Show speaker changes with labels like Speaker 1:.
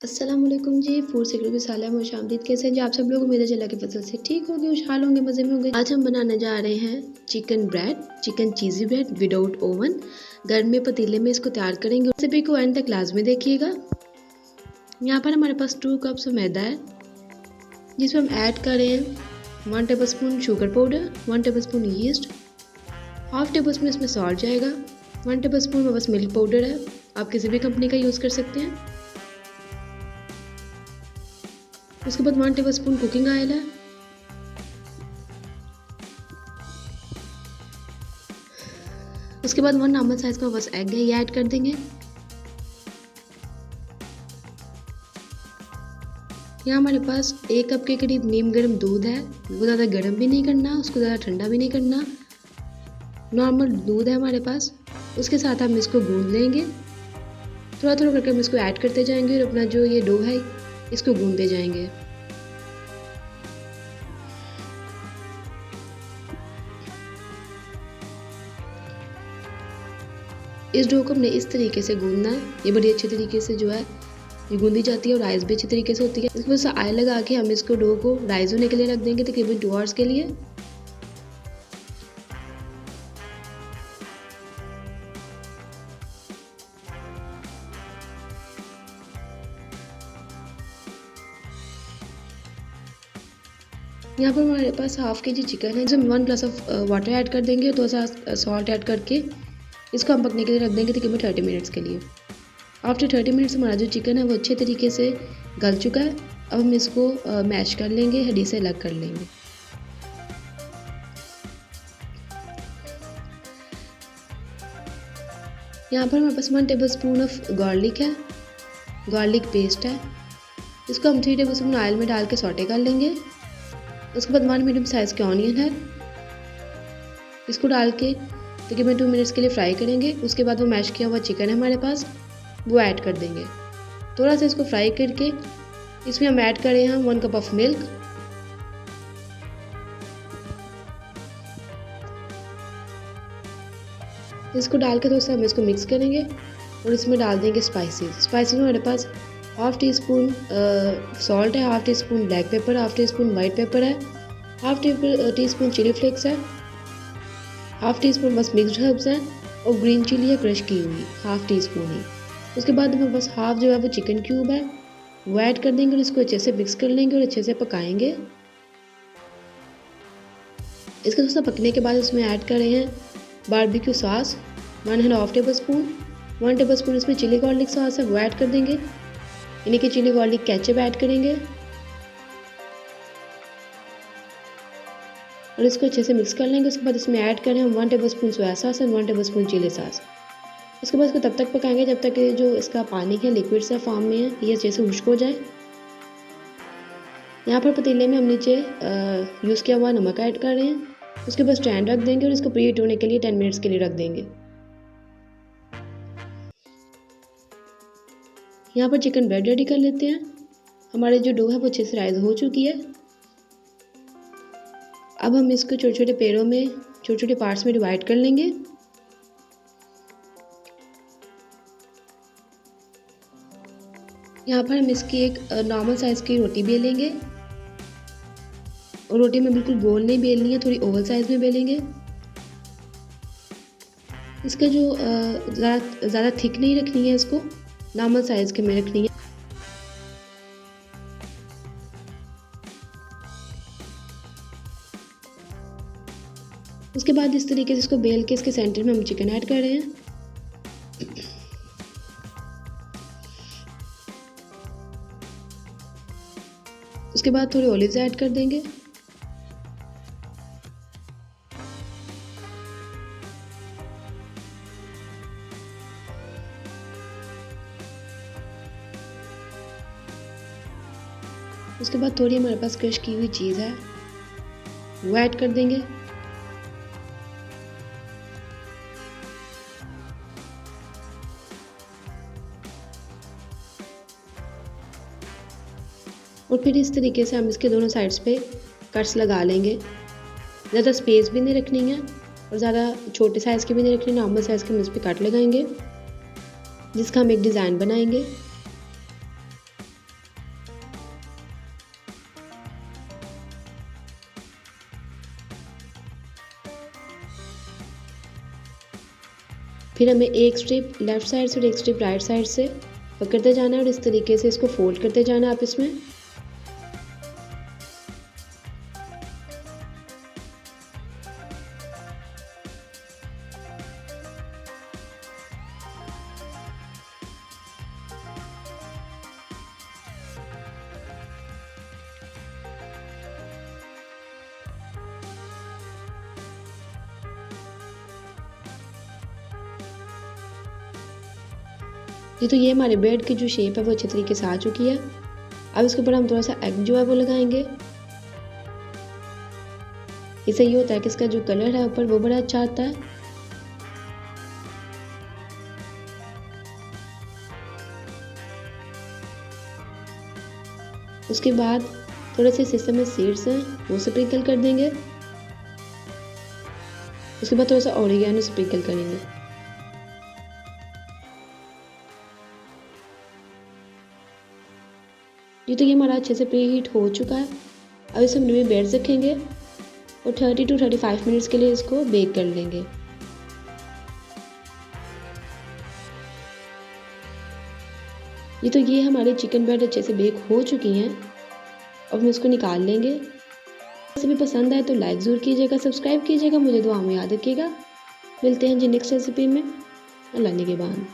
Speaker 1: अस्सलामुअलैकुम जी, food secret में साला खुशामदीद। कैसे हैं जी आप सब लोग? उम्मीद है अल्लाह के फजल से ठीक होंगे, खुशहाल होंगे, मज़े में होंगे। आज हम बनाने जा रहे हैं चिकन ब्रेड, चिकन चीज़ी ब्रेड विदाउट ओवन। गर्म में पतीले में इसको तैयार करेंगे। रेसिपी को एंड तक लाजमी देखिएगा। यहाँ पर हमारे पास 2 कप्स मैदा है, जिसमें हम ऐड कर रहे हैं 1 table spoon sugar powder, 1 table spoon east, half table spoon इसमें सॉल्ट जाएगा, 1 टेबल स्पून में बस मिल्क पाउडर है, आप किसी भी कंपनी का यूज़ कर सकते हैं। उसके बाद 1 टेबल स्पून कुकिंग ऑयल है, उसके बाद 1 नॉर्मल साइज का बस एग है, ये ऐड कर देंगे। यहाँ हमारे पास 1 कप के करीब नीम गर्म दूध है, वो ज़्यादा गर्म भी नहीं करना, उसको ज़्यादा ठंडा भी नहीं करना, नॉर्मल दूध है हमारे पास। उसके साथ हम इसको गूंद लेंगे, थोड़ा थोड़ा करके हम इसको ऐड करते जाएंगे और अपना जो ये डो है इसको गूंदते जाएंगे। इस डो को हमने इस तरीके से गूंदना है, ये बड़ी अच्छी तरीके से जो है ये गूंदी जाती है और राइस भी अच्छी तरीके से होती है। इसके बाद ऑयल लगा के हम इसको डो को राइस होने के लिए रख देंगे तकरीबन 2 आवर्स के लिए। यहाँ पर हमारे पास हाफ के जी चिकन है, जिसमें 1 ग्लास ऑफ वाटर ऐड कर देंगे, थोड़ा सा सॉल्ट ऐड करके इसको हम पकने के लिए रख देंगे तकरीबन 30 मिनट्स के लिए। आफ्टर 30 मिनट्स हमारा जो चिकन है वो अच्छे तरीके से गल चुका है। अब हम इसको मैश कर लेंगे, हड्डी से अलग कर लेंगे। यहाँ पर हमारे पास 1 टेबल स्पून ऑफ गार्लिक है, गार्लिक पेस्ट है, इसको हम 3 टेबल स्पून ऑयल में डाल के सौटे कर लेंगे। उसके बाद 1 मीडियम साइज़ के ऑनियन है, इसको डाल के तकरीबन 2 मिनट्स के लिए फ्राई करेंगे। उसके बाद वो मैश किया हुआ चिकन है हमारे पास, वो ऐड कर देंगे। थोड़ा सा इसको फ्राई करके इसमें हम ऐड करें हैं 1 कप ऑफ मिल्क, इसको डाल के थोड़ा सा हम इसको मिक्स करेंगे और इसमें डाल देंगे स्पाइसेस में हमारे पास हाफ टी स्पून सॉल्ट है, half teaspoon black pepper, half teaspoon white pepper है, half teaspoon chilli flakes है, हाफ टी स्पून बस मिक्सड हर्ब्स हैं और ग्रीन चिली है क्रश की हुई हाफ टी स्पून ही। उसके बाद हमें बस हाफ जो है वो चिकन क्यूब है वो ऐड कर देंगे और इसको अच्छे से मिक्स कर लेंगे और अच्छे से पकाएंगे। इसका थोड़ा सा पकने के बाद इसमें ऐड कर रहे हैं barbecue sauce 1.5 table spoon, 1 table spoon इसमें चिली गार्लिक सॉस है वो ऐड कर देंगे, यानी कि चिली गार्लिक केचप ऐड करेंगे और इसको अच्छे से मिक्स कर लेंगे। उसके बाद इसमें ऐड करें हम 1 टेबल स्पून सोया सॉस और 1 टेबल स्पून चिली सॉस। उसके बाद इसको तब तक पकाएंगे जब तक कि जो इसका पानी है लिक्विड सा फॉर्म में है ये अच्छे से खुश्क हो जाए। यहाँ पर पतीले में हम नीचे यूज़ किया हुआ नमक ऐड कर रहे हैं, उसके बाद स्टैंड रख देंगे और इसको प्रीहीट होने के लिए 10 मिनट्स के लिए रख देंगे। यहाँ पर चिकन ब्रेड रेडी कर लेते हैं। हमारे जो डो है वो अच्छे से राइस हो चुकी है। अब हम इसको छोटे छोटे पेड़ों में छोटे छोटे पार्ट्स में डिवाइड कर लेंगे। यहाँ पर हम इसकी एक नॉर्मल साइज़ की रोटी बेलेंगे और रोटी में बिल्कुल गोल नहीं बेलनी है, थोड़ी ओवल साइज़ में बेलेंगे। इसका जो ज़्यादा थिक नहीं रखनी है, इसको नॉर्मल साइज़ के में रखनी है। उसके बाद इस तरीके से इसको बेल के इसके सेंटर में हम चिकन ऐड कर रहे हैं। उसके बाद थोड़े ऑलिव्स ऐड कर देंगे। उसके बाद थोड़ी हमारे पास क्रश की हुई चीज़ है वो ऐड कर देंगे। और फिर इस तरीके से हम इसके दोनों साइड्स पे कट्स लगा लेंगे। ज़्यादा स्पेस भी नहीं रखनी है और ज़्यादा छोटे साइज़ की भी नहीं रखनी, नॉर्मल साइज़ के हम इस पर कट लगाएंगे जिसका हम एक डिज़ाइन बनाएंगे। फिर हमें एक स्ट्रिप लेफ़्ट साइड से और एक स्ट्रिप राइट साइड से पकड़ते जाना है और इस तरीके से इसको फोल्ड करते जाना है आपस में। जी तो ये हमारे ब्रेड की जो शेप है वो अच्छे तरीके से आ चुकी है। अब इसके ऊपर हम थोड़ा सा एग जो है वो लगाएंगे। इससे ये होता है कि इसका जो कलर है ऊपर वो बड़ा अच्छा आता है। उसके बाद थोड़े से सिसम में सीड्स हैं वो स्प्रिंकल कर देंगे। उसके बाद थोड़ा सा ऑरिगेनो स्प्रिंकल करेंगे। ये तो ये हमारा अच्छे से प्री हीट हो चुका है। अब इसे हम में ब्रेड रखेंगे और 30 to 35 मिनट्स के लिए इसको बेक कर लेंगे। ये तो ये हमारे चिकन ब्रेड अच्छे से बेक हो चुकी हैं। अब हम इसको निकाल लेंगे। रेसिपी पसंद आए तो लाइक ज़रूर कीजिएगा, सब्सक्राइब कीजिएगा, मुझे दुआ में याद रखिएगा। मिलते हैं जी नेक्स्ट रेसिपी में। अल्लाह निगहबान।